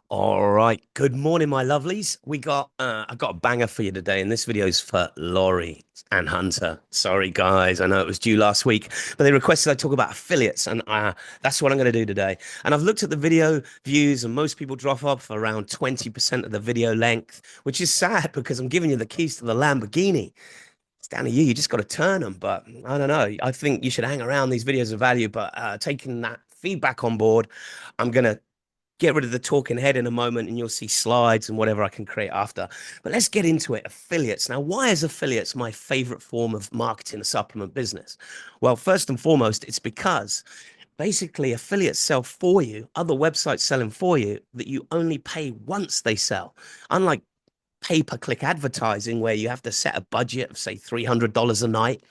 All right. Good morning, my lovelies. I got a banger for you today, and this video is for Laurie and Hunter. Sorry, guys. I know it was due last week, but they requested I talk about affiliates, and that's what I'm going to do today. And I've looked at the video views, and most people drop off around 20% of the video length, which is sad because I'm giving you the keys to the Lamborghini. It's down to you. You just got to turn them. But I don't know. I think you should hang around. These videos of value, but taking that feedback on board, I'm going to get rid of the talking head in a moment and you'll see slides and whatever I can create after. But let's get into it. Affiliates. Now, why is affiliates my favorite form of marketing a supplement business? Well, first and foremost, it's because basically affiliates sell for you, other websites selling for you that you only pay once they sell. Unlike pay-per-click advertising where you have to set a budget of say $300 a night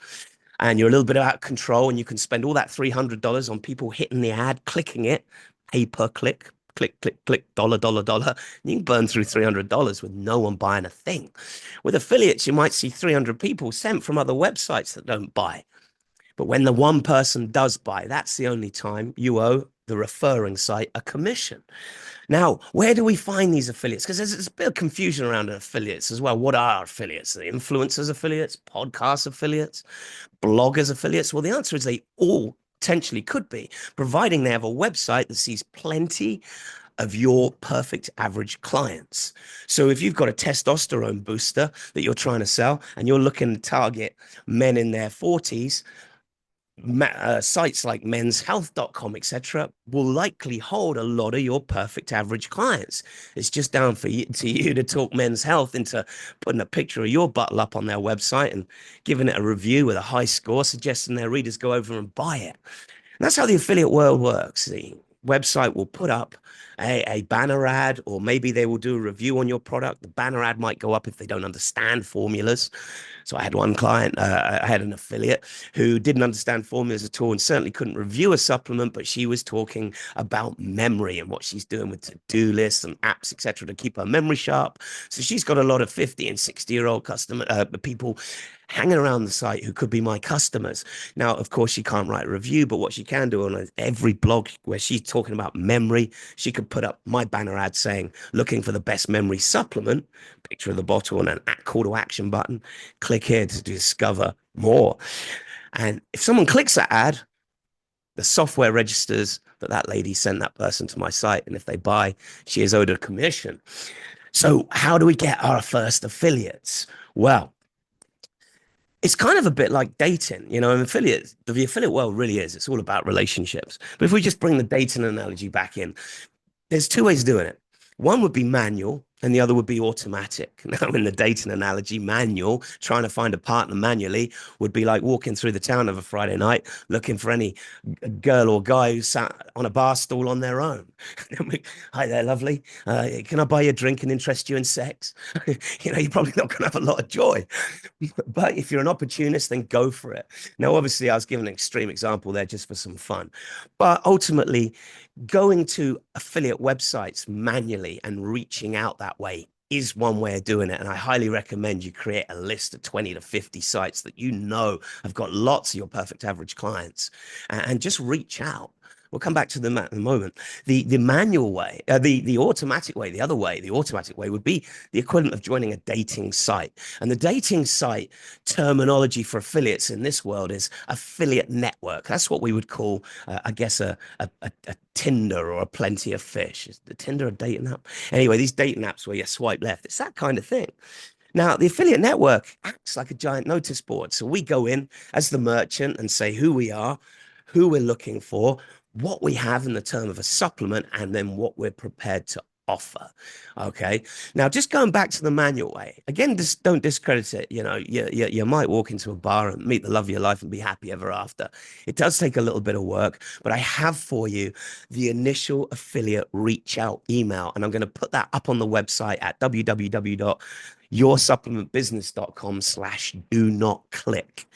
and you're a little bit out of control and you can spend all that $300 on people hitting the ad, clicking it, pay per click, click, click, click, dollar, dollar, dollar. You can burn through $300 with no one buying a thing. With affiliates, you might see 300 people sent from other websites that don't buy. But when the one person does buy, that's the only time you owe the referring site a commission. Now, where do we find these affiliates? Because there's a bit of confusion around affiliates as well. What are affiliates? The influencers affiliates, podcast affiliates, bloggers affiliates? Well, the answer is they all potentially could be, providing they have a website that sees plenty of your perfect average clients. So if you've got a testosterone booster that you're trying to sell and you're looking to target men in their 40s, sites like menshealth.com, etc., will likely hold a lot of your perfect average clients. It's just down to you to talk Men's Health into putting a picture of your buttle up on their website and giving it a review with a high score, suggesting their readers go over and buy it. And that's how the affiliate world works. The website will put up a banner ad, or maybe they will do a review on your product. The banner ad might go up if they don't understand formulas. So I had one client, I had an affiliate who didn't understand formulas at all and certainly couldn't review a supplement, but she was talking about memory and what she's doing with to-do lists and apps, etc., to keep her memory sharp. So she's got a lot of 50 and 60-year-old people hanging around the site who could be my customers. Now, of course, she can't write a review, but what she can do on every blog where she's talking about memory, she could put up my banner ad saying, looking for the best memory supplement, picture of the bottle and a call to action button, click here to discover more. And if someone clicks that ad, the software registers that that lady sent that person to my site. And if they buy, she is owed a commission. So how do we get our first affiliates? Well, it's kind of a bit like dating, an affiliate. The affiliate world really is. It's all about relationships. But if we just bring the dating analogy back in, there's two ways of doing it. One would be manual and the other would be automatic. Now, in the dating analogy, manual, trying to find a partner manually would be like walking through the town of a Friday night looking for any girl or guy who sat on a bar stool on their own. Hi there, lovely. Can I buy you a drink and interest you in sex? You're probably not going to have a lot of joy. But if you're an opportunist, then go for it. Now, obviously, I was giving an extreme example there just for some fun. But ultimately, going to affiliate websites manually and reaching out that way is one way of doing it. And I highly recommend you create a list of 20 to 50 sites that you know have got lots of your perfect average clients and just reach out. We'll come back to them at the moment. The manual way, the automatic way, the other way, the automatic way would be the equivalent of joining a dating site. And the dating site terminology for affiliates in this world is affiliate network. That's what we would call, I guess, a Tinder or a Plenty of Fish. Is the Tinder a dating app? Anyway, these dating apps where you swipe left, it's that kind of thing. Now, the affiliate network acts like a giant notice board. So we go in as the merchant and say who we are, who we're looking for, what we have in the term of a supplement, and then what we're prepared to offer. Okay. Now, just going back to the manual way, again, just don't discredit it. You might walk into a bar and meet the love of your life and be happy ever after. It does take a little bit of work, but I have for you the initial affiliate reach out email, and I'm going to put that up on the website at www.yoursupplementbusiness.com/do not click.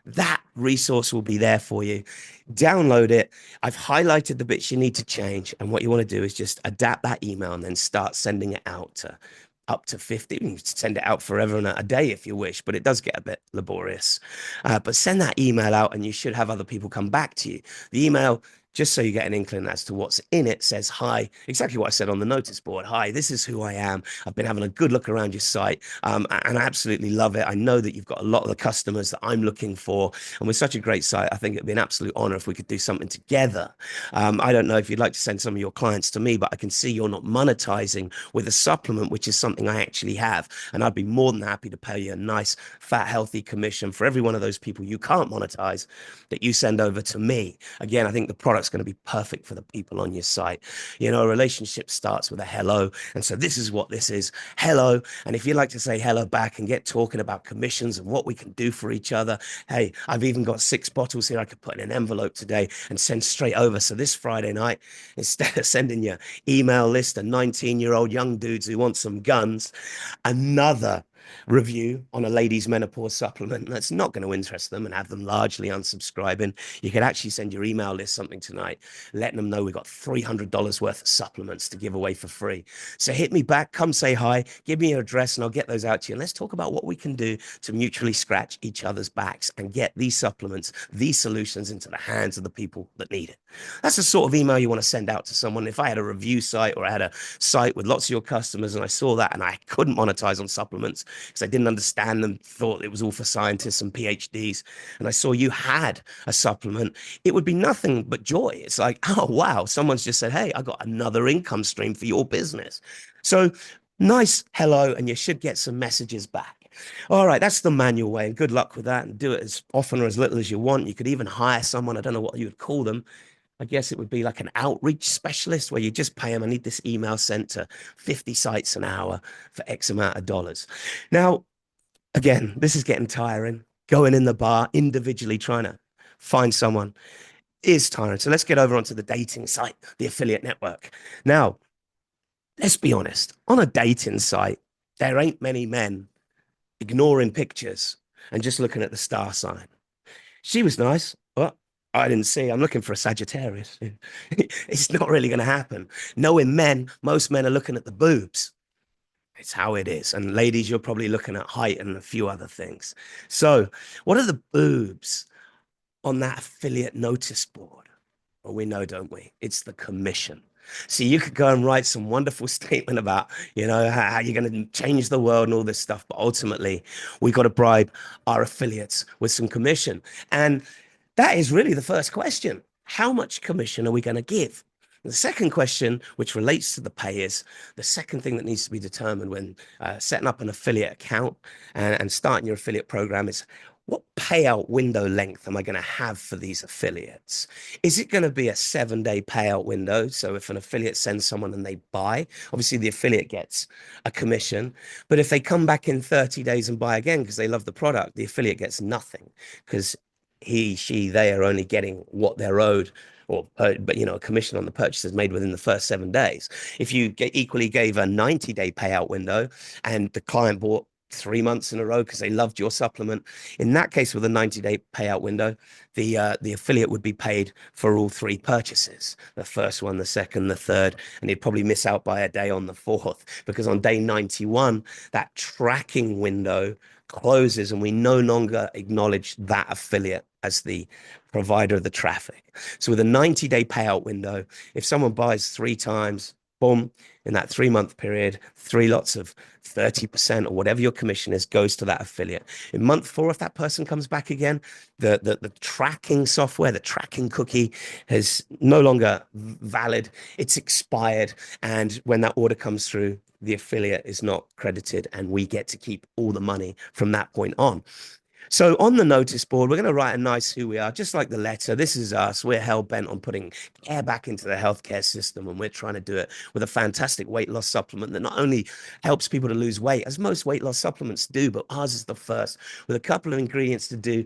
That resource will be there for you. Download it. I've highlighted the bits you need to change. And what you want to do is just adapt that email and then start sending it out to up to 50. You can send it out forever and a day if you wish, but it does get a bit laborious. But send that email out and you should have other people come back to you. The email just so you get an inkling as to what's in it. Says, hi, exactly what I said on the notice board. Hi, this is who I am. I've been having a good look around your site, and I absolutely love it. I know that you've got a lot of the customers that I'm looking for. And with such a great site, I think it'd be an absolute honor if we could do something together. I don't know if you'd like to send some of your clients to me, but I can see you're not monetizing with a supplement, which is something I actually have. And I'd be more than happy to pay you a nice, fat, healthy commission for every one of those people you can't monetize that you send over to me. Again, I think the product's going to be perfect for the people on your site. You know, a relationship starts with a hello. And so this is what this is. Hello. And if you'd like to say hello back and get talking about commissions and what we can do for each other, hey, I've even got 6 bottles here I could put in an envelope today and send straight over. So this Friday night, instead of sending your email list of 19-year-old young dudes who want some guns, another review on a ladies' menopause supplement that's not going to interest them and have them largely unsubscribing. You could actually send your email list something tonight, letting them know we've got $300 worth of supplements to give away for free. So hit me back, come say hi, give me your address, and I'll get those out to you. And let's talk about what we can do to mutually scratch each other's backs and get these supplements, these solutions into the hands of the people that need it. That's the sort of email you want to send out to someone. If I had a review site or I had a site with lots of your customers and I saw that and I couldn't monetize on supplements because I didn't understand them, thought it was all for scientists and PhDs, and I saw you had a supplement, it would be nothing but joy. It's like, oh, wow, someone's just said, hey, I got another income stream for your business. So nice hello, and you should get some messages back. All right, that's the manual way, and good luck with that. And do it as often or as little as you want. You could even hire someone. I don't know what you would call them. I guess it would be like an outreach specialist where you just pay them. I need this email sent to 50 sites an hour for X amount of dollars. Now, again, this is getting tiring. Going in the bar, individually trying to find someone is tiring. So let's get over onto the dating site, the affiliate network. Now, let's be honest. On a dating site, there ain't many men ignoring pictures and just looking at the star sign. She was nice, but I didn't see. I'm looking for a Sagittarius. It's not really going to happen. Knowing men, most men are looking at the boobs. It's how it is. And ladies, you're probably looking at height and a few other things. So, what are the boobs on that affiliate notice board? Well, we know, don't we? It's the commission. So you could go and write some wonderful statement about, you know, how you're going to change the world and all this stuff. But ultimately, we got to bribe our affiliates with some commission. And that is really the first question. How much commission are we going to give? The second question, which relates to the pay, is the second thing that needs to be determined when setting up an affiliate account and starting your affiliate program is, what payout window length am I going to have for these affiliates? Is it going to be a 7-day payout window? So if an affiliate sends someone and they buy, obviously the affiliate gets a commission. But if they come back in 30 days and buy again because they love the product, the affiliate gets nothing because he, she, they are only getting what they're owed, or but you know, a commission on the purchases made within the first 7 days. If you equally gave a 90-day payout window and the client bought 3 months in a row because they loved your supplement, in that case, with a 90-day payout window, the affiliate would be paid for all 3 purchases, the first one, the second, the third, and he'd probably miss out by a day on the 4th, because on day 91, that tracking window closes and we no longer acknowledge that affiliate as the provider of the traffic. So with a 90-day payout window, if someone buys 3 times, boom, in that 3-month period, 3 lots of 30% or whatever your commission is goes to that affiliate. In month 4, if that person comes back again, the tracking software, the tracking cookie is no longer valid. It's expired. And when that order comes through, the affiliate is not credited and we get to keep all the money from that point on. So on the notice board, we're going to write a nice who we are, just like the letter. This is us. We're hell-bent on putting care back into the healthcare system, and we're trying to do it with a fantastic weight loss supplement that not only helps people to lose weight, as most weight loss supplements do, but ours is the first, with a couple of ingredients to do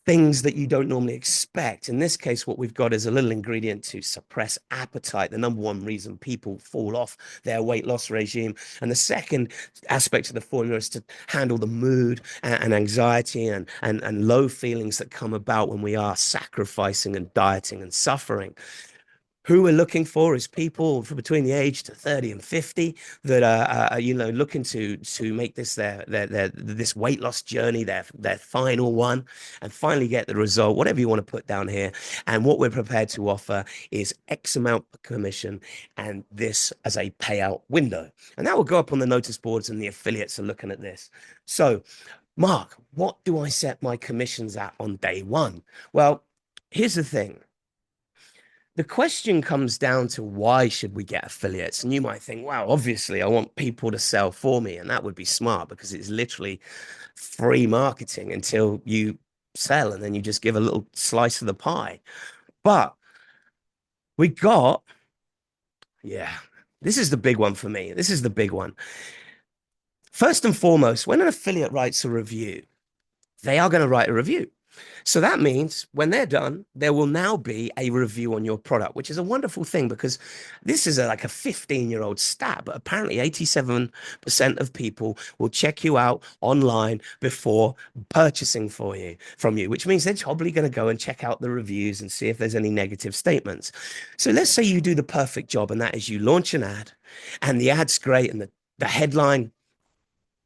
things that you don't normally expect. In this case, what we've got is a little ingredient to suppress appetite, the number one reason people fall off their weight loss regime. And the second aspect of the formula is to handle the mood and anxiety and low feelings that come about when we are sacrificing and dieting and suffering. Who we're looking for is people for between the age to 30 and 50 that are looking to make this their this weight loss journey their final one and finally get the result, whatever you want to put down here. And what we're prepared to offer is X amount per commission and this as a payout window. And that will go up on the notice boards and the affiliates are looking at this. So, Mark, what do I set my commissions at on day one? Well, here's the thing. The question comes down to why should we get affiliates? And you might think, wow, obviously I want people to sell for me. And that would be smart because it's literally free marketing until you sell and then you just give a little slice of the pie. But we got, yeah, this is the big one for me. This is the big one. First and foremost, when an affiliate writes a review, they are going to write a review. So that means when they're done, there will now be a review on your product, which is a wonderful thing because this is like a 15-year-old stat, but apparently 87% of people will check you out online before purchasing from you, which means they're probably going to go and check out the reviews and see if there's any negative statements. So let's say you do the perfect job, and that is you launch an ad and the ad's great and the headline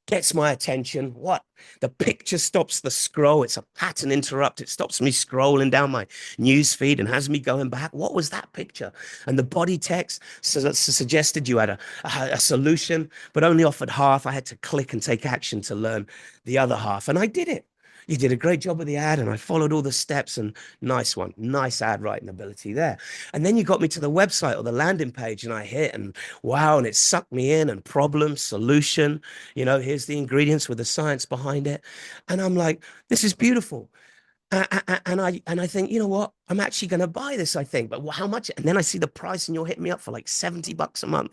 gets my attention. What? The picture stops the scroll. It's a pattern interrupt. It stops me scrolling down my news feed and has me going back. What was that picture? And the body text suggested you had a solution, but only offered half. I had to click and take action to learn the other half. And I did it. You did a great job with the ad, and I followed all the steps, and nice one. Nice ad writing ability there. And then you got me to the website or the landing page, and I hit, and wow, and it sucked me in, and problem, solution, here's the ingredients with the science behind it. And I'm like, this is beautiful. And I think, you know what? I'm actually going to buy this, I think. But how much? And then I see the price and you're hitting me up for like $70 a month.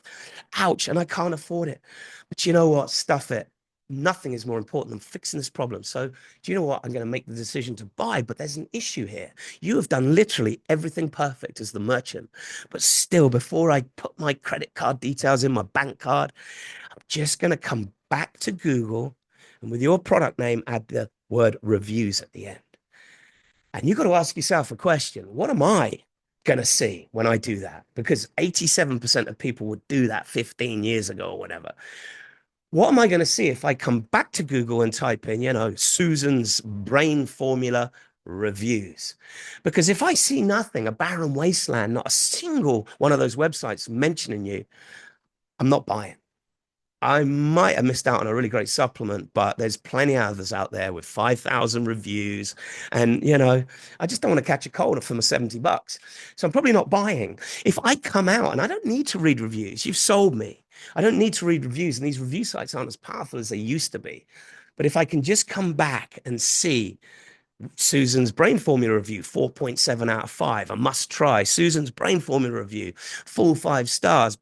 Ouch. And I can't afford it. But you know what? Stuff it. Nothing is more important than fixing this problem. So do you know what? I'm going to make the decision to buy, but there's an issue here. You have done literally everything perfect as the merchant, but still, before I put my credit card details in my bank card, I'm just going to come back to Google and with your product name, add the word reviews at the end. And you've got to ask yourself a question. What am I going to see when I do that? Because 87% of people would do that 15 years ago or whatever. What am I going to see if I come back to Google and type in, Susan's brain formula reviews? Because if I see nothing, a barren wasteland, not a single one of those websites mentioning you, I'm not buying. I might have missed out on a really great supplement, but there's plenty of others out there with 5,000 reviews. And, I just don't want to catch a cold for my $70. So I'm probably not buying. If I come out and I don't need to read reviews, you've sold me. I don't need to read reviews, and these review sites aren't as powerful as they used to be. But if I can just come back and see Susan's brain formula review, 4.7 out of 5, a must try. Susan's brain formula review, full 5 stars,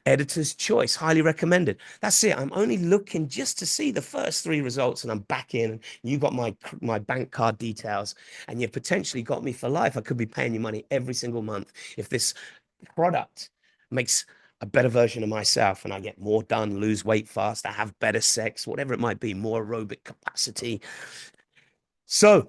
editor's choice, highly recommended. That's it. I'm only looking just to see the first 3 results, and I'm back in. And you got my bank card details, and you potentially got me for life. I could be paying you money every single month if this product makes a better version of myself and I get more done, lose weight fast, I have better sex, whatever it might be, more aerobic capacity. So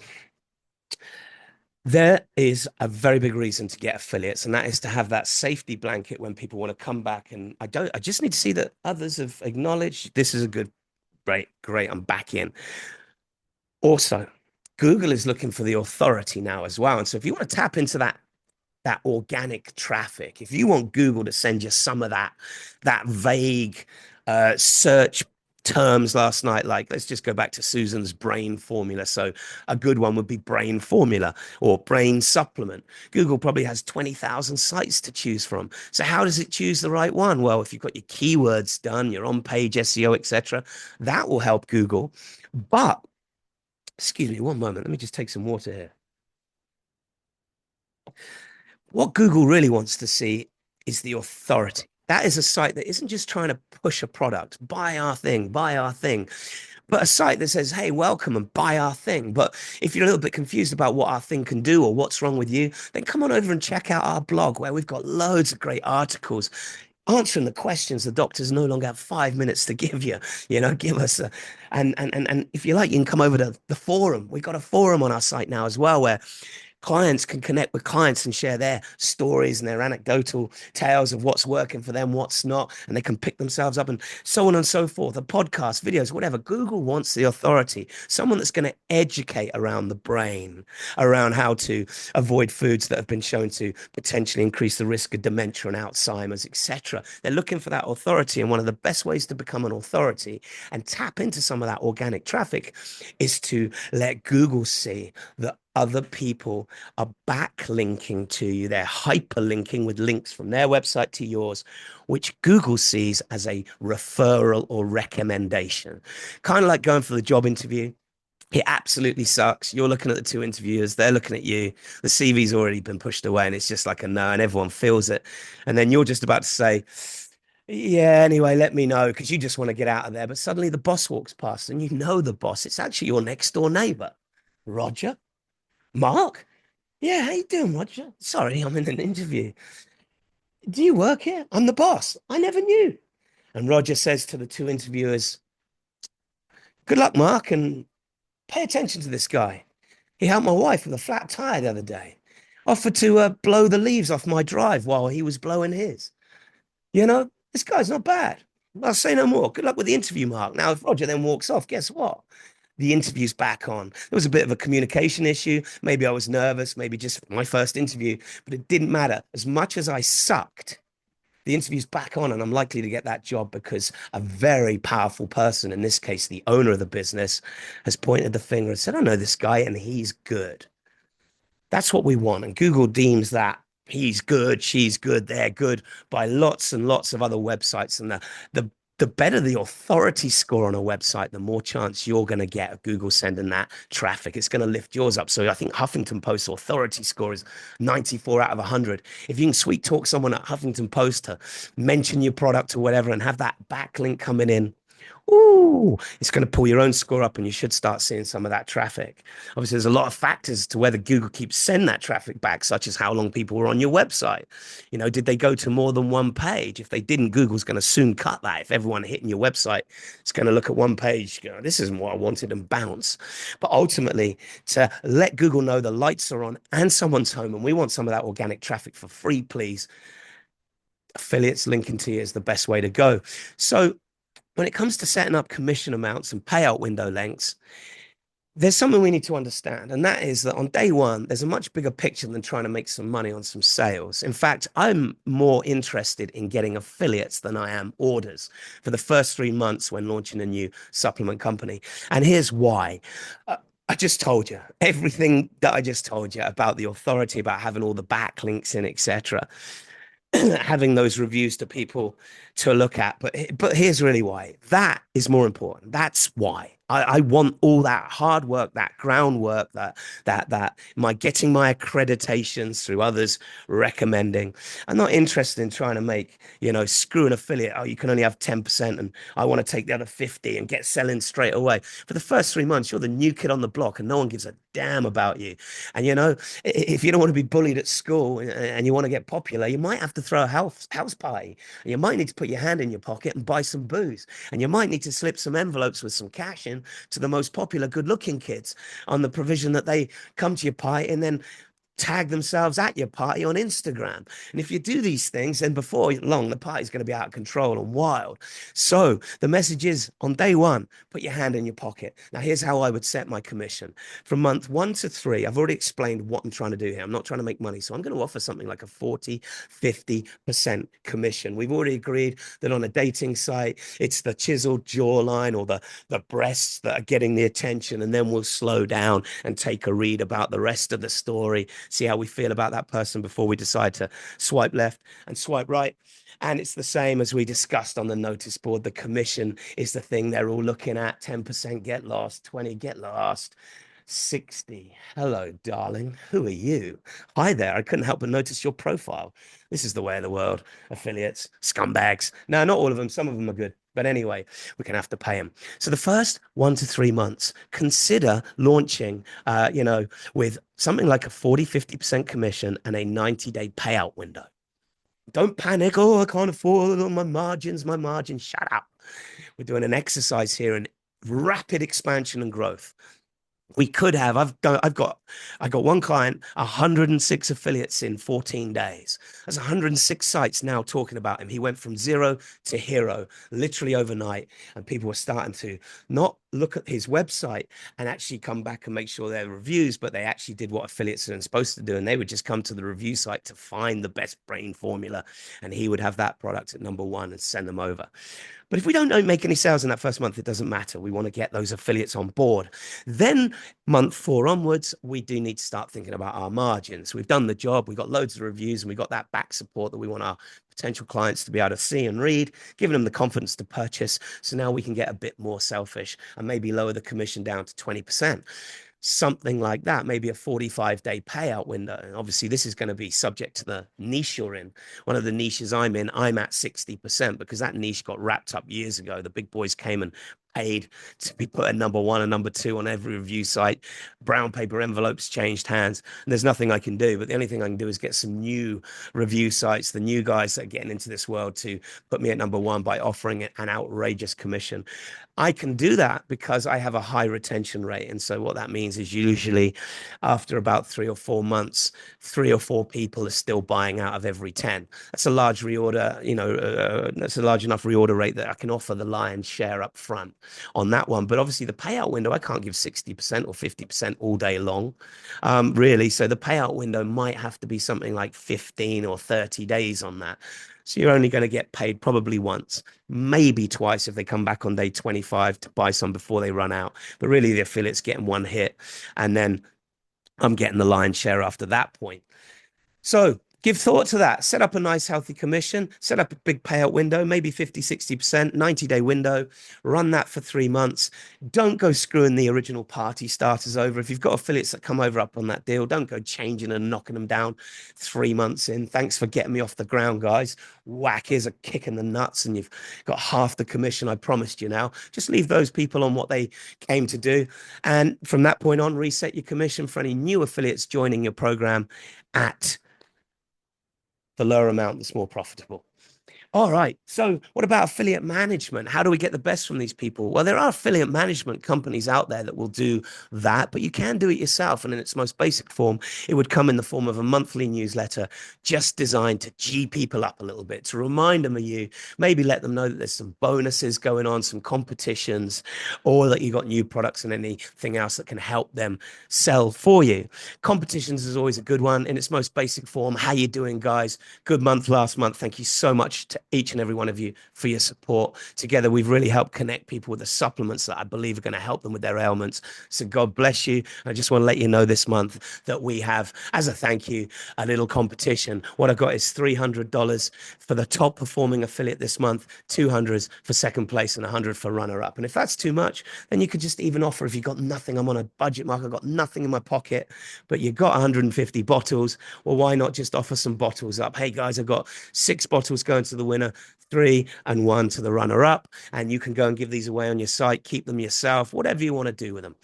there is a very big reason to get affiliates, and that is to have that safety blanket when people want to come back. And I just need to see that others have acknowledged this is a good, great, I'm back in. Also, Google is looking for the authority now as well. And so if you want to tap into that organic traffic, if you want Google to send you some of that vague search terms last night, like let's just go back to Susan's brain formula. So a good one would be brain formula or brain supplement. Google probably has 20,000 sites to choose from. So how does it choose the right one? Well, if you've got your keywords done, your on-page SEO, etc., that will help Google. But excuse me, one moment. Let me just take some water here. What Google really wants to see is the authority. That is a site that isn't just trying to push a product, buy our thing, but a site that says, hey, welcome and buy our thing. But if you're a little bit confused about what our thing can do or what's wrong with you, then come on over and check out our blog where we've got loads of great articles answering the questions the doctors no longer have 5 minutes to give you. Give us and if you like, you can come over to the forum. We've got a forum on our site now as well where Clients can connect with clients and share their stories and their anecdotal tales of what's working for them, what's not, and they can pick themselves up and so on and so forth. A podcast, videos, whatever. Google wants the authority, someone that's going to educate around the brain, around how to avoid foods that have been shown to potentially increase the risk of dementia and Alzheimer's, etc. They're looking for that authority, and one of the best ways to become an authority and tap into some of that organic traffic is to let Google see that other people are backlinking to you. They're hyperlinking with links from their website to yours, which Google sees as a referral or recommendation. Kind of like going for the job interview. It absolutely sucks. You're looking at the two interviewers, they're looking at you. The CV's already been pushed away, and it's just like a no, and everyone feels it. And then you're just about to say, yeah, anyway, let me know, because you just want to get out of there. But suddenly the boss walks past, and you know the boss. It's actually your next door neighbor. Roger? Mark? Yeah, how you doing, Roger? Sorry, I'm in an interview. Do you work here? I'm the boss. I never knew. And Roger says to the two interviewers, good luck, Mark, and pay attention to this guy. He helped my wife with a flat tire the other day. Offered to blow the leaves off my drive while he was blowing his. You know, this guy's not bad. I'll say no more. Good luck with the interview, Mark. Now, if Roger then walks off, guess what? The interview's back on. There was a bit of a communication issue. Maybe I was nervous, maybe just my first interview, but it didn't matter. As much as I sucked, the interview's back on, and I'm likely to get that job because a very powerful person, in this case, the owner of the business, has pointed the finger and said, I know this guy and he's good. That's what we want. And Google deems that he's good, she's good, they're good by lots and lots of other websites. And the the better the authority score on a website, the more chance you're going to get of Google sending that traffic. It's going to lift yours up. So I think Huffington Post's authority score is 94 out of 100. If you can sweet talk someone at Huffington Post to mention your product or whatever and have that backlink coming in, ooh, it's going to pull your own score up, and you should start seeing some of that traffic. Obviously, there's a lot of factors to whether Google keeps sending that traffic back, such as how long people were on your website. You know, did they go to more than one page? If they didn't, Google's going to soon cut that. If everyone hitting your website is going to look at one page, go, this isn't what I wanted, and bounce. But ultimately, to let Google know the lights are on and someone's home, and we want some of that organic traffic for free, please. Affiliates linking to you is the best way to go. So when it comes to setting up commission amounts and payout window lengths, there's something we need to understand. And that is that on day one, there's a much bigger picture than trying to make some money on some sales. In fact, I'm more interested in getting affiliates than I am orders for the first 3 months when launching a new supplement company. And here's why. I just told you everything that I just told you about the authority, about having all the backlinks in, etc. Having those reviews to people to look at. But here's really why. That is more important. That's why I want all that hard work, that groundwork, that my getting my accreditations through others recommending. I'm not interested in trying to make, screw an affiliate. Oh, you can only have 10% and I want to take the other 50 and get selling straight away. For the first 3 months, you're the new kid on the block and no one gives a damn about you. And if you don't want to be bullied at school and you want to get popular, you might have to throw a house party. And you might need to put your hand in your pocket and buy some booze. And you might need to slip some envelopes with some cash in to the most popular, good-looking kids on the provision that they come to your party and then tag themselves at your party on Instagram. And if you do these things, then before long, the party's going to be out of control and wild. So the message is, on day one, put your hand in your pocket. Now, here's how I would set my commission. From month 1 to 3, I've already explained what I'm trying to do here. I'm not trying to make money. So I'm going to offer something like a 40, 50% commission. We've already agreed that on a dating site, it's the chiseled jawline or the breasts that are getting the attention. And then we'll slow down and take a read about the rest of the story, see how we feel about that person before we decide to swipe left and swipe right. And it's the same as we discussed on the notice board. The commission is the thing they're all looking at. 10% get lost, 20 get lost, 60. Hello, darling. Who are you? Hi there. I couldn't help but notice your profile. This is the way of the world. Affiliates, scumbags. No, not all of them. Some of them are good. But anyway, we're going to have to pay them. So the first 1 to 3 months, consider launching, with something like a 40, 50% commission and a 90-day payout window. Don't panic. Oh, I can't afford my margins. Shut up. We're doing an exercise here in rapid expansion and growth. We could have. I got one client, 106 affiliates in 14 days. That's 106 sites now talking about him. He went from zero to hero literally overnight, and people were starting to not look at his website and actually come back and make sure they're reviews, but they actually did what affiliates are supposed to do, and they would just come to the review site to find the best brain formula, and he would have that product at number one and send them over. But if we don't make any sales in that first month, it doesn't matter. We want to get those affiliates on board. Then month four onwards, we do need to start thinking about our margins. We've done the job. We've got loads of reviews and we've got that back support that we want our potential clients to be able to see and read, giving them the confidence to purchase. So now we can get a bit more selfish and maybe lower the commission down to 20%. Something like that, maybe a 45-day payout window. And obviously, this is going to be subject to the niche you're in. One of the niches I'm in, I'm at 60% because that niche got wrapped up years ago. The big boys came and paid to be put at number one and number two on every review site. Brown paper envelopes changed hands. And there's nothing I can do. But the only thing I can do is get some new review sites, the new guys that are getting into this world, to put me at number one by offering an outrageous commission. I can do that because I have a high retention rate. And so what that means is usually after about 3 or 4 months, 3 or 4 people are still buying out of every 10. That's a large reorder, that's a large enough reorder rate that I can offer the lion's share up front on that one. But obviously the payout window, I can't give 60% or 50% all day long, really. So the payout window might have to be something like 15 or 30 days on that. So you're only going to get paid probably once, maybe twice if they come back on day 25 to buy some before they run out. But really, the affiliate's getting one hit, and then I'm getting the lion's share after that point. So give thought to that. Set up a nice, healthy commission, set up a big payout window, maybe 50, 60%, 90-day window, run that for 3 months. Don't go screwing the original party starters over. If you've got affiliates that come over up on that deal, don't go changing and knocking them down 3 months in. Thanks for getting me off the ground, guys. Whack, here's a kick in the nuts, and you've got half the commission I promised you now. Just leave those people on what they came to do. And from that point on, reset your commission for any new affiliates joining your program at the lower amount that's more profitable. All right. So what about affiliate management? How do we get the best from these people? Well, there are affiliate management companies out there that will do that, but you can do it yourself. And in its most basic form, it would come in the form of a monthly newsletter just designed to G people up a little bit, to remind them of you, maybe let them know that there's some bonuses going on, some competitions, or that you got new products and anything else that can help them sell for you. Competitions is always a good one in its most basic form. How you doing, guys? Good month last month. Thank you so much to each and every one of you for your support. Together, we've really helped connect people with the supplements that I believe are going to help them with their ailments. So God bless you. I just want to let you know this month that we have, as a thank you, a little competition. What I've got is $300 for the top performing affiliate this month, 200 for second place, and 100 for runner up. And if that's too much, then you could just even offer, if you've got nothing, I'm on a budget, Mark, I've got nothing in my pocket, but you've got 150 bottles. Well, why not just offer some bottles up? Hey guys, I've got 6 bottles going to the winner, 3 and 1 to the runner up, and you can go and give these away on your site, keep them yourself, whatever you want to do with them.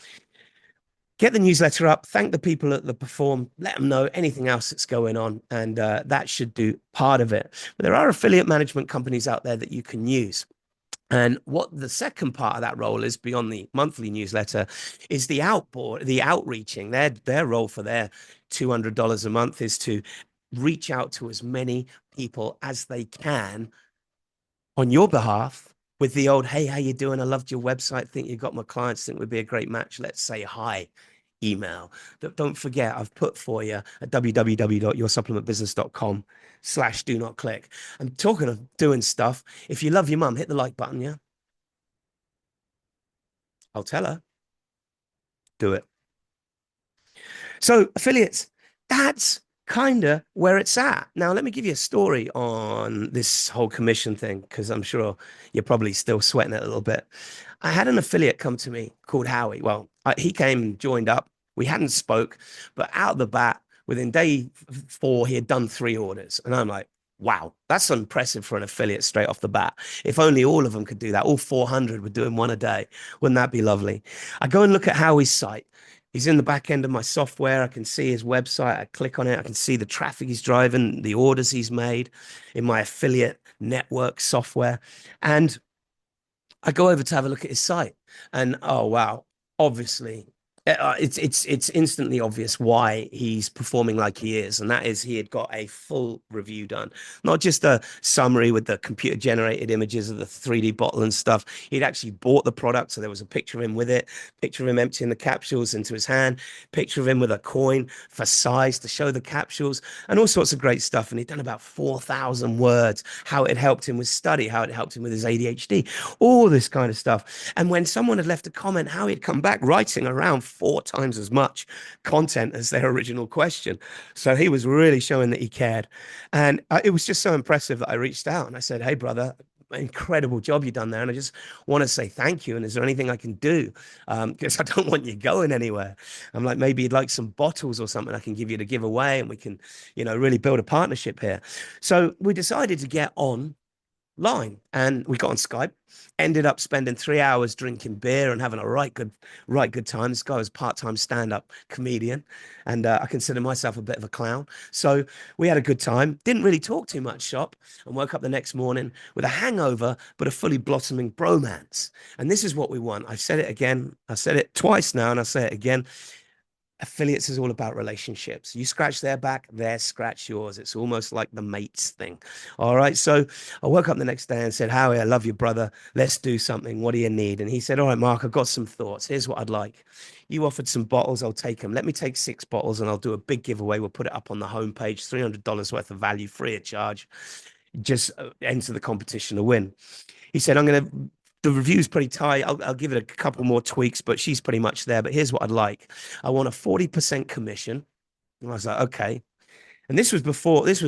Get the newsletter up, thank the people that perform, let them know anything else that's going on, and that should do part of it. But there are affiliate management companies out there that you can use. And what the second part of that role is, beyond the monthly newsletter, is the outreaching. Their role for their $200 a month is to reach out to as many people as they can on your behalf with the old, hey, how you doing? I loved your website. Think you got my clients. Think we'd be a great match. Let's say hi email. Don't forget, I've put for you at www.yoursupplementbusiness.com/do not click. And talking of doing stuff, if you love your mum, hit the like button. Yeah, I'll tell her. Do it. So affiliates, that's kind of where it's at. Now, let me give you a story on this whole commission thing, because I'm sure you're probably still sweating it a little bit. I had an affiliate come to me called Howie. Well, he came and joined up. We hadn't spoke, but out of the bat, within day 4, he had done 3 orders. And I'm like, wow, that's impressive for an affiliate straight off the bat. If only all of them could do that, all 400 were doing 1 a day. Wouldn't that be lovely? I go and look at Howie's site. He's in the back end of my software. I can see his website. I click on it. I can see the traffic he's driving, the orders he's made in my affiliate network software. And I go over to have a look at his site. And oh, wow, obviously It's instantly obvious why he's performing like he is, and that is he had got a full review done, not just a summary with the computer generated images of the 3D bottle and stuff. He'd actually bought the product, so there was a picture of him with it, picture of him emptying the capsules into his hand, picture of him with a coin for size to show the capsules, and all sorts of great stuff. And he'd done about 4,000 words, how it helped him with study, how it helped him with his ADHD, all this kind of stuff. And when someone had left a comment, how he'd come back writing around 4 times as much content as their original question. So he was really showing that he cared. And it was just so impressive that I reached out and I said, "Hey, brother, incredible job you've done there. And I just want to say thank you. And is there anything I can do? Because I don't want you going anywhere." I'm like, maybe you'd like some bottles or something I can give you to give away. And we can, really build a partnership here. So we decided to get on line and we got on Skype, ended up spending 3 hours drinking beer and having a right good time. This guy was part-time stand-up comedian, and I consider myself a bit of a clown. So we had a good time, didn't really talk too much shop, and woke up the next morning with a hangover but a fully blossoming bromance. And this is what we want. I've said it again, I said it twice now, and I say it again. Affiliates is all about relationships. You scratch their back, they scratch yours. It's almost like the mates thing. All right. So I woke up the next day and said, "Howie, I love you, brother. Let's do something. What do you need?" And he said, "All right, Mark, I've got some thoughts. Here's what I'd like. You offered some bottles. I'll take them. Let me take 6 bottles and I'll do a big giveaway. We'll put it up on the homepage, $300 worth of value, free of charge. Just enter the competition to win." He said, the review's pretty tight. I'll give it a couple more tweaks, but she's pretty much there. But here's what I'd like. I want a 40% commission. And I was like, okay. And this was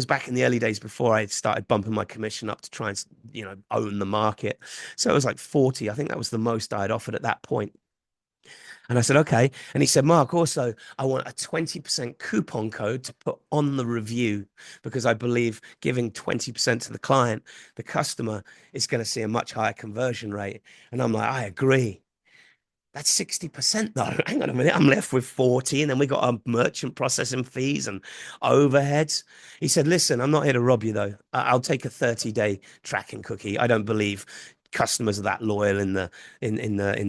back in the early days before I started bumping my commission up to try and, own the market. So it was like 40. I think that was the most I had offered at that point. And I said, okay. And he said, "Mark, also, I want a 20% coupon code to put on the review because I believe giving 20% to the client, the customer, is going to see a much higher conversion rate." And I'm like, "I agree. That's 60% though. Hang on a minute. I'm left with 40. And then we got our merchant processing fees and overheads." He said, "Listen, I'm not here to rob you though. I'll take a 30-day tracking cookie. I don't believe customers are that loyal in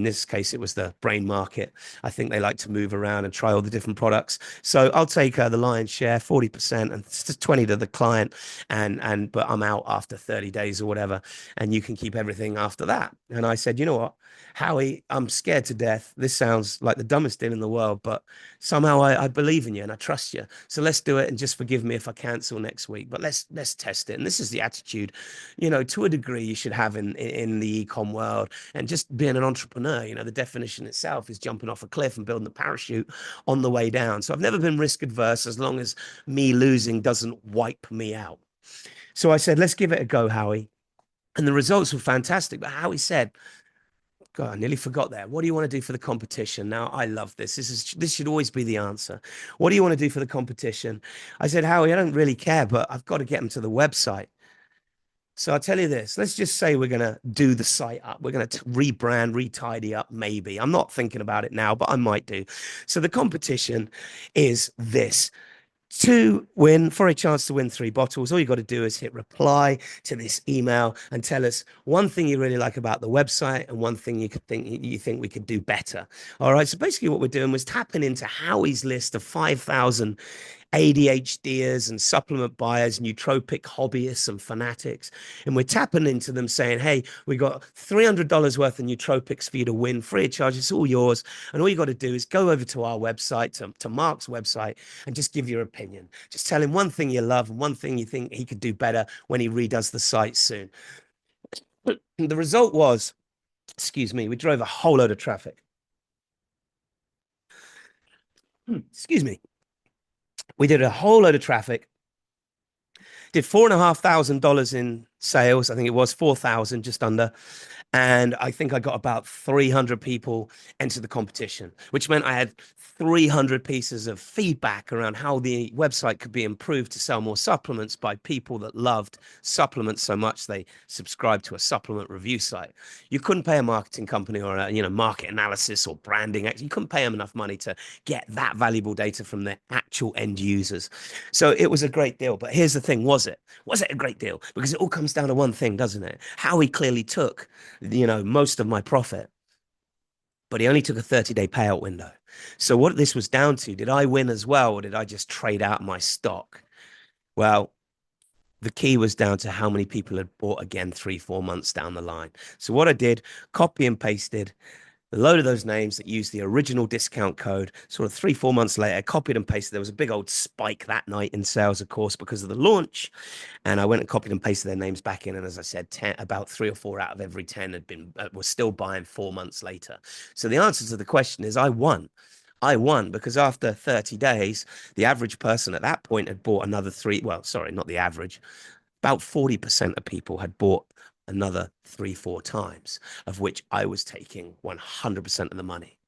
this case it was the brain market. I think they like to move around and try all the different products. So I'll take the lion's share, 40%, and 20 to the client, and but I'm out after 30 days or whatever, and you can keep everything after that." And I said, "You know what, Howie, I'm scared to death. This sounds like the dumbest deal in the world, but somehow I believe in you and I trust you. So let's do it, and just forgive me if I cancel next week. But let's test it." And this is the attitude, to a degree you should have in the e-com world. And just being an entrepreneur, the definition itself is jumping off a cliff and building the parachute on the way down. So I've never been risk adverse as long as me losing doesn't wipe me out. So I said, "Let's give it a go, Howie." And the results were fantastic. But Howie said, God, I nearly forgot that. "What do you want to do for the competition?" Now, I love this. This should always be the answer. "What do you want to do for the competition?" I said, "Howie, I don't really care, but I've got to get them to the website." So I'll tell you this. Let's just say we're going to do the site up. We're going to rebrand, retidy up, maybe. I'm not thinking about it now, but I might do. So the competition is this. To win, for a chance to win 3 bottles, all you got to do is hit reply to this email and tell us one thing you really like about the website and one thing you think we could do better. All right. So basically, what we're doing was tapping into Howie's list of 5,000 ADHDers and supplement buyers, nootropic hobbyists and fanatics. And we're tapping into them saying, "Hey, we got $300 worth of nootropics for you to win free of charge. It's all yours. And all you got to do is go over to our website, to Mark's website, and just give your opinion. Just tell him one thing you love and one thing you think he could do better when he redoes the site soon." The result was, excuse me, we drove a whole load of traffic. Excuse me. We did a whole load of traffic, did $4,500 in sales. I think it was 4,000, just under. And I think I got about 300 people enter the competition, which meant I had 300 pieces of feedback around how the website could be improved to sell more supplements by people that loved supplements so much they subscribed to a supplement review site. You couldn't pay a marketing company or a market analysis or branding. You couldn't pay them enough money to get that valuable data from their actual end users. So it was a great deal. But here's the thing, was it? Was it a great deal? Because it all comes down to one thing, doesn't it? How he clearly took most of my profit. but he only took a 30-day payout window. So what this was down to, did I win as well, or did I just trade out my stock? Well, the key was down to how many people had bought again 3, 4 months down the line. So what I did, copy and pasted a load of those names that used the original discount code. Sort of 3, 4 months later, copied and pasted. There was a big old spike that night in sales, of course, because of the launch. And I went and copied and pasted their names back in. And as I said, about 3 or 4 out of every 10 had been were still buying 4 months later. So the answer to the question is I won. I won because after 30 days, the average person at that point had bought another three. Well, sorry, not the average. About 40% of people had bought another 3, 4 times, of which I was taking 100% of the money.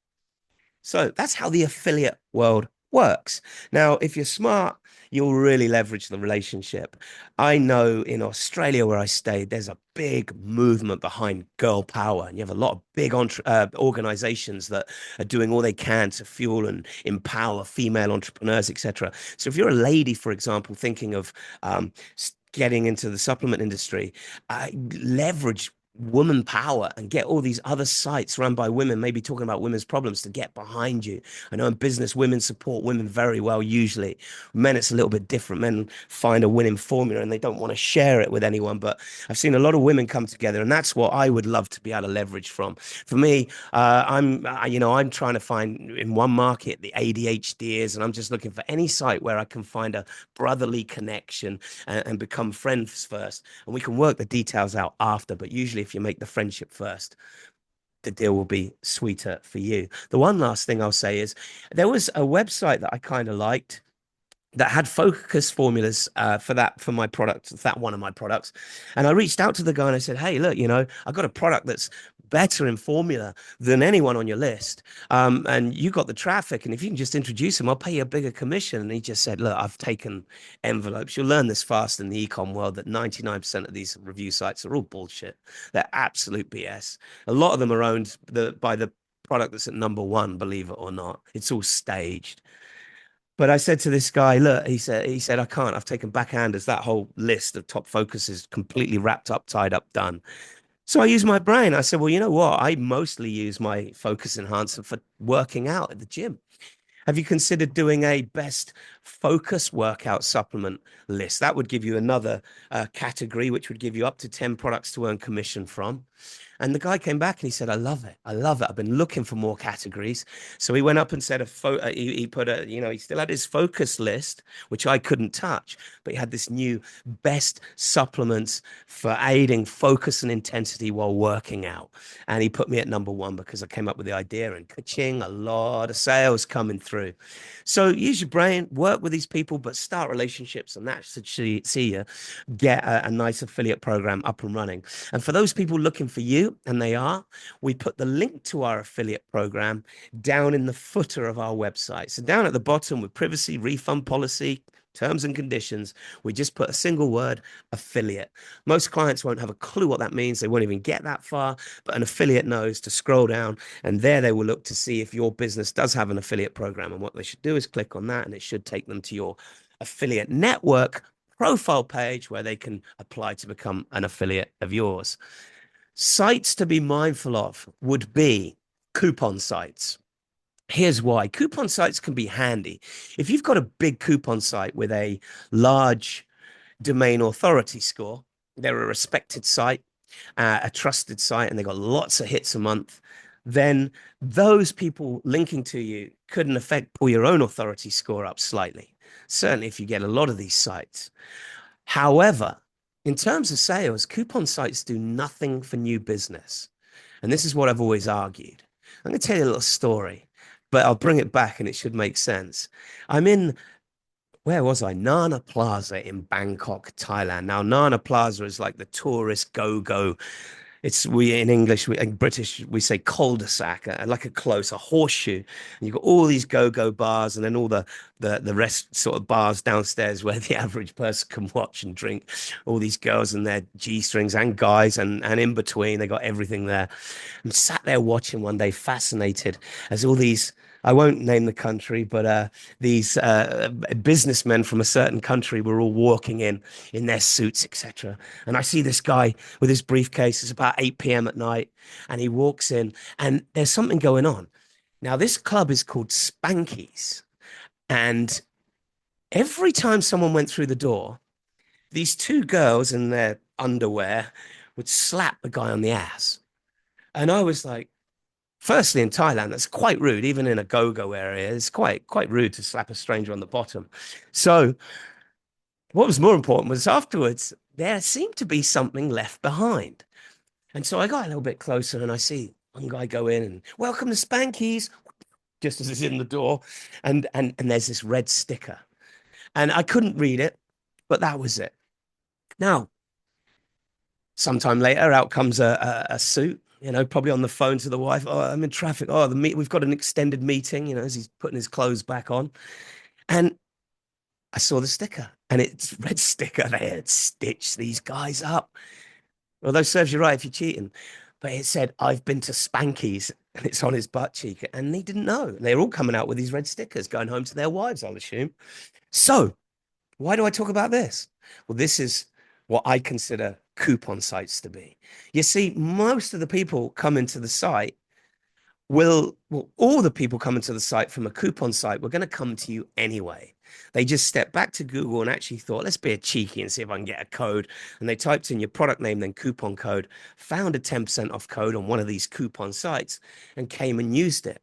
So that's how the affiliate world works. Now, if you're smart, you'll really leverage the relationship. I know in Australia where I stayed, there's a big movement behind girl power, and you have a lot of big organizations that are doing all they can to fuel and empower female entrepreneurs, etc. So if you're a lady, for example, thinking of getting into the supplement industry, leverage woman power and get all these other sites run by women, maybe talking about women's problems, to get behind you. I know in business, women support women very well. Usually men, it's a little bit different. Men find a winning formula and they don't want to share it with anyone, but I've seen a lot of women come together, and that's what I would love to be able to leverage from. For me, I'm trying to find in one market the ADHDers, and I'm just looking for any site where I can find a brotherly connection and become friends first, and we can work the details out after. But usually if you make the friendship first, the deal will be sweeter for you. The one last thing I'll say is there was a website that I kind of liked that had focus formulas for my product, that one of my products. And I reached out to the guy and I said, hey, look, I've got a product that's better in formula than anyone on your list. And you got the traffic. And if you can just introduce him, I'll pay you a bigger commission. And he just said, look, I've taken envelopes. You'll learn this fast in the ecom world that 99% of these review sites are all bullshit. They're absolute BS. A lot of them are owned by the product that's at number one, believe it or not. It's all staged. But I said to this guy, look, he said, I can't. I've taken backhanders. That whole list of top focus is completely wrapped up, tied up, done. So I used my brain. I said, well, you know what? I mostly use my focus enhancer for working out at the gym. Have you considered doing a best focus workout supplement list? That would give you another category, which would give you up to 10 products to earn commission from. And the guy came back and he said, I love it. I love it. I've been looking for more categories. So he went up and said, he put he still had his focus list, which I couldn't touch, but he had this new best supplements for aiding focus and intensity while working out. And he put me at number one because I came up with the idea, and ka-ching, a lot of sales coming through. So use your brain, work with these people, but start relationships, and that should see you get a nice affiliate program up and running. And for those people looking for you, and they are, we put the link to our affiliate program down in the footer of our website. So down at the bottom with privacy, refund policy, terms and conditions, we just put a single word, affiliate. Most clients won't have a clue what that means. They won't even get that far, but an affiliate knows to scroll down, and there they will look to see if your business does have an affiliate program. And what they should do is click on that, and it should take them to your affiliate network profile page where they can apply to become an affiliate of yours. Sites to be mindful of would be coupon sites. Here's why. Coupon sites can be handy. If you've got a big coupon site with a large domain authority score, they're a respected site, a trusted site, and they've got lots of hits a month, then those people linking to you could in effect pull your own authority score up slightly. Certainly if you get a lot of these sites. However, in terms of sales, coupon sites do nothing for new business. And this is what I've always argued. I'm going to tell you a little story, but I'll bring it back and it should make sense. I'm in, where was I? Nana Plaza in Bangkok, Thailand. Now, Nana Plaza is like the tourist go-go. We in English, in British, we say cul-de-sac, like a horseshoe. And you've got all these go-go bars, and then all the rest sort of bars downstairs where the average person can watch and drink. All these girls and their G-strings, and guys, and in between, they got everything there. I'm sat there watching one day, fascinated, as all these I won't name the country, but these businessmen from a certain country were all walking in their suits, etc. And I see this guy with his briefcase. It's about 8 p.m. at night, and he walks in, and there's something going on. Now, this club is called Spankies, and every time someone went through the door, these two girls in their underwear would slap the guy on the ass. And I was like, firstly, in Thailand, that's quite rude. Even in a go-go area, it's quite rude to slap a stranger on the bottom. So what was more important was afterwards, there seemed to be something left behind. And so I got a little bit closer and I see one guy go in and welcome to Spankies, just as he's in the door. And there's this red sticker. And I couldn't read it, but that was it. Now, sometime later, out comes a suit, probably on the phone to the wife. Oh, I'm in traffic. Oh, we've got an extended meeting, as he's putting his clothes back on. And I saw the sticker, and it's red sticker. They had stitched these guys up. Although serves you right if you're cheating. But it said, I've been to Spankies, and it's on his butt cheek. And they didn't know. They're all coming out with these red stickers, going home to their wives, I'll assume. So why do I talk about this? Well, this is what I consider coupon sites to be. You see, most of the people coming to the site well, all the people coming to the site from a coupon site were going to come to you anyway. They just stepped back to Google and actually thought, let's be a cheeky and see if I can get a code. And they typed in your product name, then coupon code, found a 10% off code on one of these coupon sites and came and used it.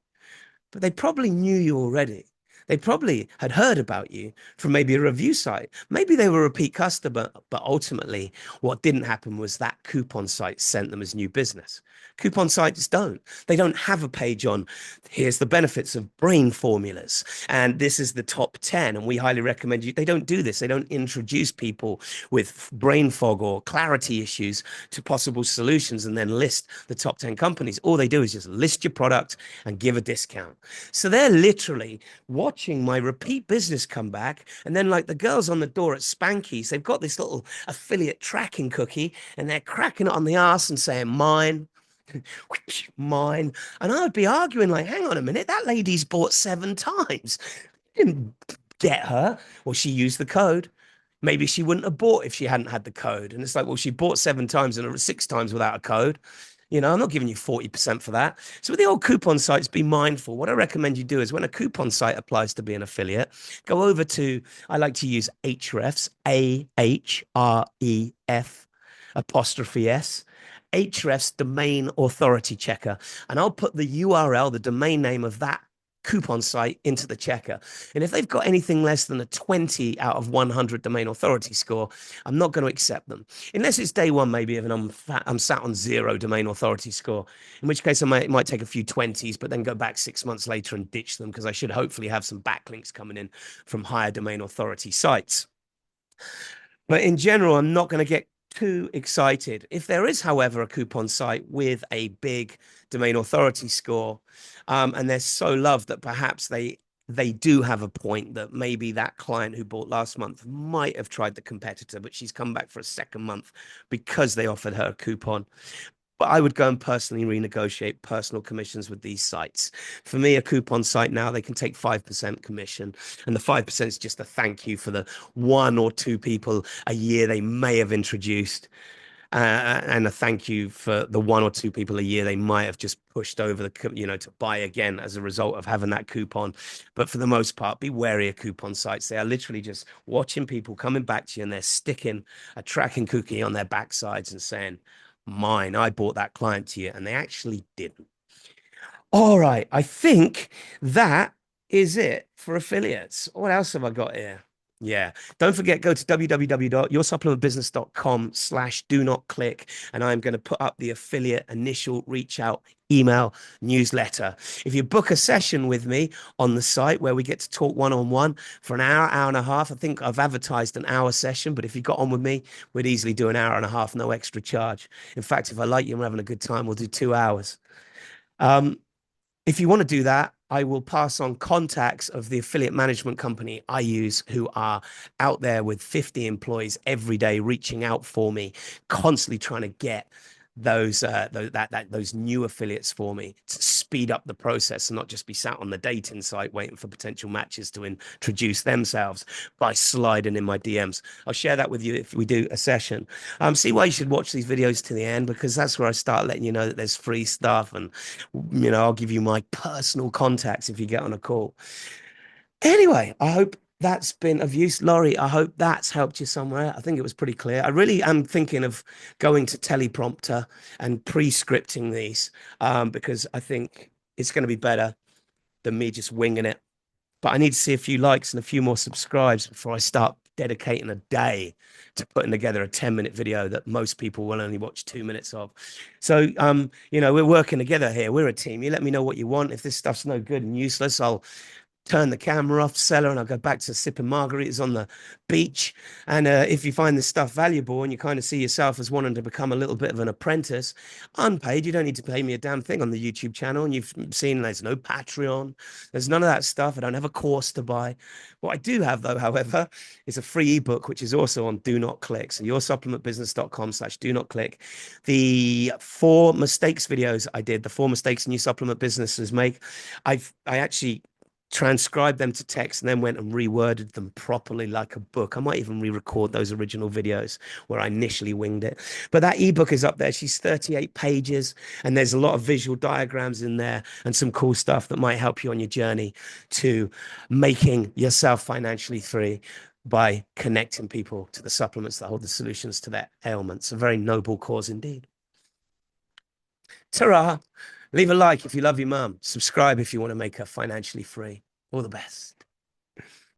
But they probably knew you already. They probably had heard about you from maybe a review site. Maybe they were a repeat customer, but ultimately what didn't happen was that coupon site sent them as new business. Coupon sites don't. They don't have a page on, here's the benefits of brain formulas, and this is the top 10, and we highly recommend you. They don't do this. They don't introduce people with brain fog or clarity issues to possible solutions and then list the top 10 companies. All they do is just list your product and give a discount. So they're literally watching my repeat business come back. And then, like the girls on the door at Spankies, they've got this little affiliate tracking cookie and they're cracking it on the ass and saying, mine, mine. And I would be arguing, like, hang on a minute, that lady's bought 7 times. Didn't get her. Well, she used the code. Maybe she wouldn't have bought if she hadn't had the code. And it's like, well, she bought 7 times and 6 times without a code. I'm not giving you 40% for that. So with the old coupon sites, be mindful. What I recommend you do is when a coupon site applies to be an affiliate, go over to, I like to use Ahrefs, Ahref apostrophe S, Ahrefs domain authority checker. And I'll put the URL, the domain name of that coupon site into the checker. And if they've got anything less than a 20 out of 100 domain authority score, I'm not going to accept them. Unless it's day one, maybe, and I'm sat on 0 domain authority score, in which case I might take a few 20s, but then go back 6 months later and ditch them because I should hopefully have some backlinks coming in from higher domain authority sites. But in general, I'm not going to get too excited. If there is, however, a coupon site with a big domain authority score, and they're so loved that perhaps they do have a point that maybe that client who bought last month might have tried the competitor, but she's come back for a second month because they offered her a coupon. But I would go and personally renegotiate personal commissions with these sites. For me, a coupon site now, they can take 5% commission. And the 5% is just a thank you for the 1 or 2 people a year they may have introduced. And a thank you for the 1 or 2 people a year they might have just pushed over the, to buy again as a result of having that coupon. But for the most part, be wary of coupon sites. They are literally just watching people coming back to you and they're sticking a tracking cookie on their backsides and saying, mine, I bought that client to you, and they actually didn't. All right, I think that is it for affiliates. What else have I got here? Yeah. Don't forget, go to www.yoursupplementbusiness.com/do not click. And I'm going to put up the affiliate initial reach out email newsletter. If you book a session with me on the site where we get to talk one-on-one for an hour, hour and a half, I think I've advertised an hour session, but if you got on with me, we'd easily do an hour and a half, no extra charge. In fact, if I like you and we're having a good time, we'll do 2 hours. If you want to do that, I will pass on contacts of the affiliate management company I use who are out there with 50 employees every day reaching out for me, constantly trying to get those new affiliates for me to speed up the process and not just be sat on the dating site waiting for potential matches to introduce themselves by sliding in my DMs. I'll share that with you if we do a session. See why you should watch these videos to the end, because that's where I start letting you know that there's free stuff, and I'll give you my personal contacts if you get on a call. Anyway, I hope that's been of use. Laurie, I hope that's helped you somewhere. I think it was pretty clear. I really am thinking of going to teleprompter and pre-scripting these, because I think it's going to be better than me just winging it. But I need to see a few likes and a few more subscribes before I start dedicating a day to putting together a 10-minute video that most people will only watch 2 minutes of. So, we're working together here. We're a team. You let me know what you want. If this stuff's no good and useless, I'll turn the camera off, sell her, and I'll go back to sipping margaritas on the beach. And if you find this stuff valuable and you kind of see yourself as wanting to become a little bit of an apprentice, unpaid, you don't need to pay me a damn thing on the YouTube channel. And you've seen there's no Patreon, there's none of that stuff. I don't have a course to buy. What I do have, though, however, is a free ebook, which is also on Do Not Click. So yoursupplementbusiness.com/do not click. The 4 mistakes videos I did, the 4 mistakes new supplement businesses make, I actually transcribed them to text and then went and reworded them properly like a book. I might even re-record those original videos where I initially winged it. But that ebook is up there. She's 38 pages, and there's a lot of visual diagrams in there and some cool stuff that might help you on your journey to making yourself financially free by connecting people to the supplements that hold the solutions to their ailments. A very noble cause indeed. Ta-ra! Leave a like if you love your mum. Subscribe if you want to make her financially free. All the best.